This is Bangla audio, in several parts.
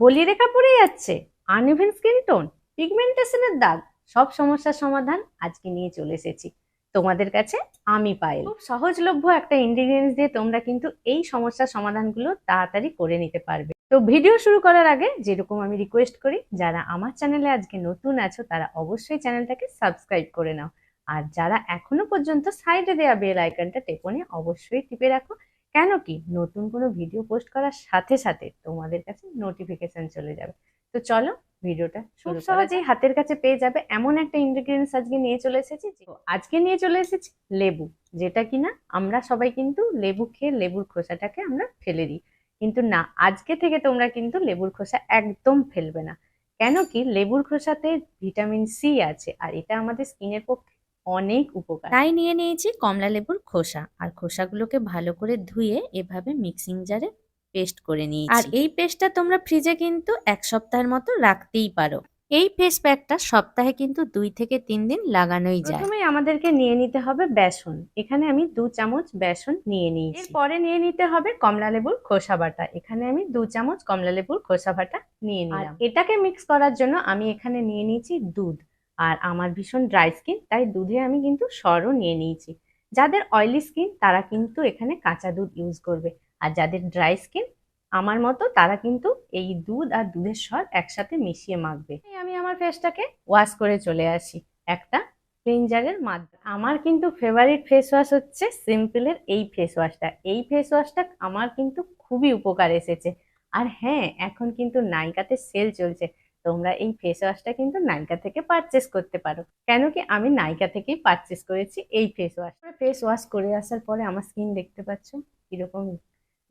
বলিরেখা পড়ে যাচ্ছে, আনইভেন স্কিন টোন, পিগমেন্টেশনের দাগ, সব সমস্যার সমাধান আজকে নিয়ে চলে এসেছি তোমাদের কাছে। আমি পায়েল। খুব সহজলভ্য একটা ইনগ্রিডিয়েন্টস দিয়ে তোমরা কিন্তু এই সমস্যার সমাধানগুলো তাড়াতাড়ি করে নিতে পারবে। তো ভিডিও শুরু করার আগে যেরকম আমি রিকোয়েস্ট করি, যারা আমার চ্যানেলে আজকে নতুন আছো তারা অবশ্যই চ্যানেলটাকে সাবস্ক্রাইব করে নাও। আর যারা এখনো পর্যন্ত সাইডে দেওয়া বেল আইকনটা টেপনে অবশ্যই টিপে রাখো, কেন কি নতুন কোনো ভিডিও পোস্ট করার সাথে সাথে তোমাদের কাছে নোটিফিকেশন চলে যাবে। তো চলো ভিডিওটা খুব সহজেই হাতের কাছে পেয়ে যাবে এমন একটা ইনগ্রেডিয়েন্টস আজকে নিয়ে চলে এসেছি। আজকে নিয়ে চলে এসেছি লেবু, যেটা কিনা আমরা সবাই কিন্তু লেবু খেয়ে লেবুর খোসাটাকে আমরা ফেলে দিই, কিন্তু না, আজকে থেকে তোমরা কিন্তু লেবুর খোসা একদম ফেলবে না। কেন কি লেবুর খোসাতে ভিটামিন সি আছে, আর এটা আমাদের স্কিনের পক্ষে অনেক উপকার। তাই নিয়ে নিয়েছি কমলা লেবুর খোসা, আর খোসাগুলোকে ভালো করে ধুয়ে এভাবে মিক্সিং জারে পেস্ট করে নিয়েছি। আর এই পেস্টটা তোমরা ফ্রিজে কিন্তু 1 সপ্তাহের মতো রাখতেই পারো। এই ফেস প্যাকটা সপ্তাহে কিন্তু 2 থেকে 3 দিন লাগানোই যায়। প্রথমেই আমাদেরকে নিয়ে নিতে হবে বেসন। এখানে আমি 2 চামচ বেসন নিয়ে নিয়েছি। এরপরে নিয়ে নিতে হবে কমলা লেবুর খোসা বাটা। এখানে আমি 2 চামচ কমলা লেবুর খোসা বাটা নিয়ে নিলাম। এটাকে মিক্স করার জন্য আমি এখানে নিয়ে নিয়েছি দুধ। আর আমার ভীষণ ড্রাই স্কিন, তাই দুধে আমি কিন্তু সরও নিয়ে নিয়েছি। যাদের অয়েলি স্কিন তারা কিন্তু এখানে কাঁচা দুধ ইউজ করবে, আর যাদের ড্রাই স্কিন আমার মতো তারা কিন্তু এই দুধ আর দুধের সর একসাথে মিশিয়ে মাখবে। আমি আমার ফেসটাকে ওয়াশ করে চলে আসি একটা ক্লিনজারের মাধ্যমে। আমার কিন্তু ফেভারিট ফেস ওয়াশ হচ্ছে সিম্পলের এই ফেস ওয়াশটা। এই ফেস ওয়াশটা আমার কিন্তু খুবই উপকার এসেছে। আর হ্যাঁ, এখন কিন্তু নাইকাতে সেল চলছে, তোমরা এই ফেস ওয়াশটা কিন্তু নাইকা থেকে পারচেস করতে পারো। কেন কি আমি নাইকা থেকেই পারচেস করেছি এই ফেস ওয়াশ। ফেস ওয়াশ করে আসার পরে আমার স্কিন দেখতে পাচ্ছ কিরকম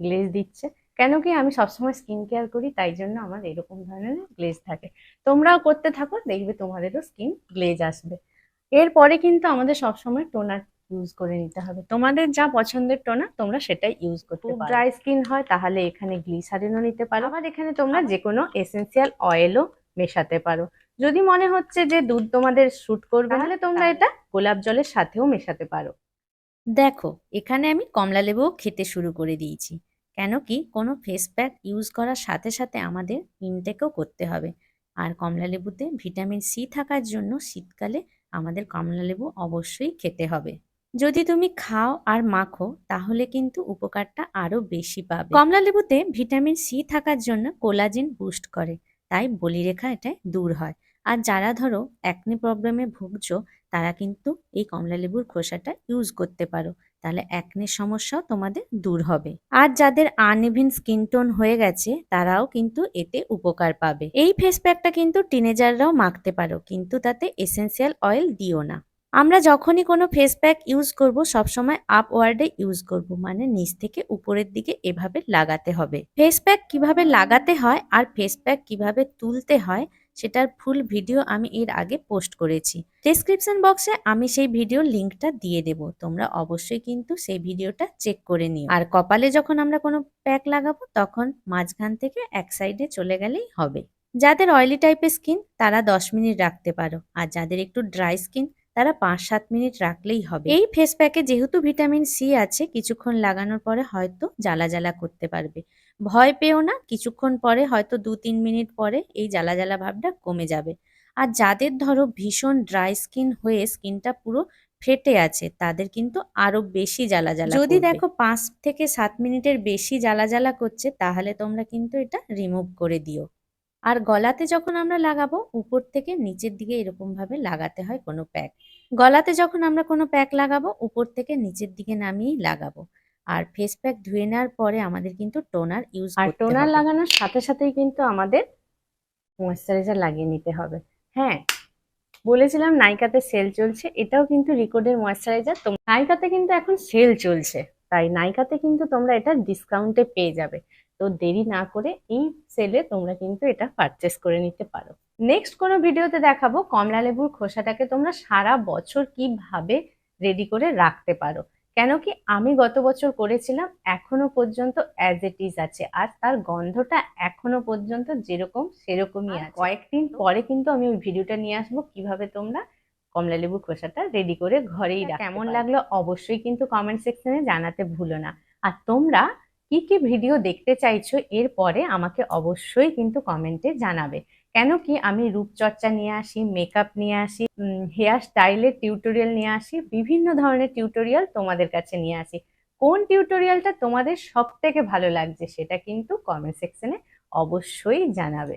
গ্লেজ দিচ্ছে। কেন কি আমি সবসময় স্কিন কেয়ার করি, তাই জন্য আমার এরকম ধরনের গ্লেজ থাকে। তোমরাও করতে থাকো, দেখবে তোমাদেরও স্কিন গ্লেজ আসবে। এরপরে কিন্তু আমাদের সবসময় টোনার ইউজ করে নিতে হবে। তোমাদের যা পছন্দের টোনার তোমরা সেটাই ইউজ করতে পারো। ড্রাই স্কিন হয় তাহলে এখানে গ্লিসারিনও নিতে পারো, আবার এখানে তোমরা যে কোনো এসেন্সিয়াল অয়েলও মেশাতে পারো। যদি মনে হচ্ছে যে দুধ তোমাদের স্যুট করবে তাহলে তোমরা এটা গোলাপ জলের সাথেও মেশাতে পারো। দেখো, এখানে আমি কমলা লেবুও খেতে শুরু করে দিয়েছি। কেন কি কোনো ফেস প্যাক ইউজ করার সাথে সাথে আমাদের ইনটেকও করতে হবে। আর কমলা লেবুতে ভিটামিন সি থাকার জন্য শীতকালে আমাদের কমলা লেবু অবশ্যই খেতে হবে। যদি তুমি খাও আর মাখো তাহলে কিন্তু উপকারটা আরো বেশি পাবে। কমলা লেবুতে ভিটামিন সি থাকার জন্য কোলাজেন বুস্ট করে, তাই বলিরেখা এটা দূর হয়। আর যারা ধরো অ্যাকনে প্রবলেমে ভুগছো তারা কিন্তু এই কমলা লেবুর খোসাটা ইউজ করতে পারো, তাহলে অ্যাকনের সমস্যাও তোমাদের দূর হবে। আর যাদের আনইভেন স্কিন টোন হয়ে গেছে তারাও কিন্তু এতে উপকার পাবে। এই ফেস প্যাকটা কিন্তু টিনেজাররাও মাখতে পারো, কিন্তু তাতে এসেন্সিয়াল অয়েল দিও না। আমরা যখনই কোনো ফেস প্যাক ইউজ করব সবসময় আপওয়ার্ডে ইউজ করব, মানে নিচ থেকে উপরের দিকে এভাবে লাগাতে হবে। ফেস প্যাক কিভাবে লাগাতে হয় আর ফেস প্যাক কিভাবে তুলতে হয় সেটার ফুল ভিডিও আমি এর আগে পোস্ট করেছি। ডেসক্রিপশন বক্সে আমি সেই ভিডিওর লিঙ্কটা দিয়ে দেব, তোমরা অবশ্যই কিন্তু সেই ভিডিওটা চেক করে নিও। আর কপালে যখন আমরা কোনো প্যাক লাগাবো তখন মাঝখান থেকে এক সাইডে চলে গেলেই হবে। যাদের অয়েলি টাইপের স্কিন তারা 10 মিনিট রাখতে পারো, আর যাদের একটু ড্রাই স্কিন তারা 5-7 মিনিট রাখলেই হবে। এই ফেস প্যাকে যেহেতু ভিটামিন সি আছে, কিছুক্ষণ লাগানোর পরে হয়তো জ্বালা জ্বালা করতে পারবে। ভয় পেও না, কিছুক্ষণ পরে হয়তো 2-3 মিনিট পরে এই জ্বালা জ্বালা ভাবটা কমে যাবে। আর যাদের ধরো ভীষণ ড্রাই স্কিন হয়ে স্কিনটা পুরো ফেটে আছে তাদের কিন্তু আরো বেশি জ্বালা জ্বালা যদি দেখো 5 থেকে 7 মিনিটের বেশি জ্বালা জ্বালা করছে তাহলে তোমরা কিন্তু এটা রিমুভ করে দিও। আর গলাতে যখন আমরা লাগাবো উপর থেকে নিচের দিকে এরকম ভাবে লাগাতে হয় কোনো প্যাক। গলাতে যখন আমরা কোনো প্যাক লাগাবো উপর থেকে নিচের দিকে নামিয়েই লাগাবো। আর ফেস প্যাক ধুয়ে নেওয়ার পরে আমাদের কিন্তু টোনার ইউজ আর করতে টোনার হবে। লাগানোর সাথে সাথেই কিন্তু আমাদের ময়েশ্চারাইজার লাগিয়ে নিতে হবে। হ্যাঁ, বলেছিলাম নাইকাতে সেল চলছে, এটাও কিন্তু রিকোডের ময়েশ্চারাইজার। নাইকাতে কিন্তু এখন সেল চলছে, তাই নাইকাতে কিন্তু তোমরা এটা ডিসকাউন্টে পেয়ে যাবে। তো দেরি না করে এই সেলে তোমরা কিন্তু এটা পারচেস করে নিতে পারো। নেক্সট কোনো ভিডিওতে দেখাবো কমলা লেবুর খোসাটাকে তোমরা সারা বছর কিভাবে রেডি করে রাখতে পারো। কেন কি আমি গত বছর করেছিলাম, এখনো পর্যন্ত অ্যাজ ইট ইজ আছে, আর তার গন্ধটা এখনো পর্যন্ত যেরকম সেরকমই আছে। কয়েকদিন পরে কিন্তু আমি ওই ভিডিওটা নিয়ে আসবো কিভাবে তোমরা কমলা লেবু খোসাটা রেডি করে ঘরেই রাখতে পারো। কেমন লাগলো অবশ্যই কিন্তু কমেন্ট সেকশনে জানাতে ভুলো না। আর তোমরা কি কি ভিডিও দেখতে চাইছো এরপরে আমাকে অবশ্যই কিন্তু কমেন্টে জানাবে। কেন কি আমি রূপচর্চা নিয়ে আসি, মেকআপ নিয়ে আসি, হেয়ার স্টাইলের টিউটোরিয়াল নিয়ে আসি, বিভিন্ন ধরনের টিউটোরিয়াল তোমাদের কাছে নিয়ে আসি। কোন টিউটোরিয়ালটা তোমাদের সব থেকে ভালো লাগছে সেটা কিন্তু কমেন্ট সেকশনে অবশ্যই জানাবে।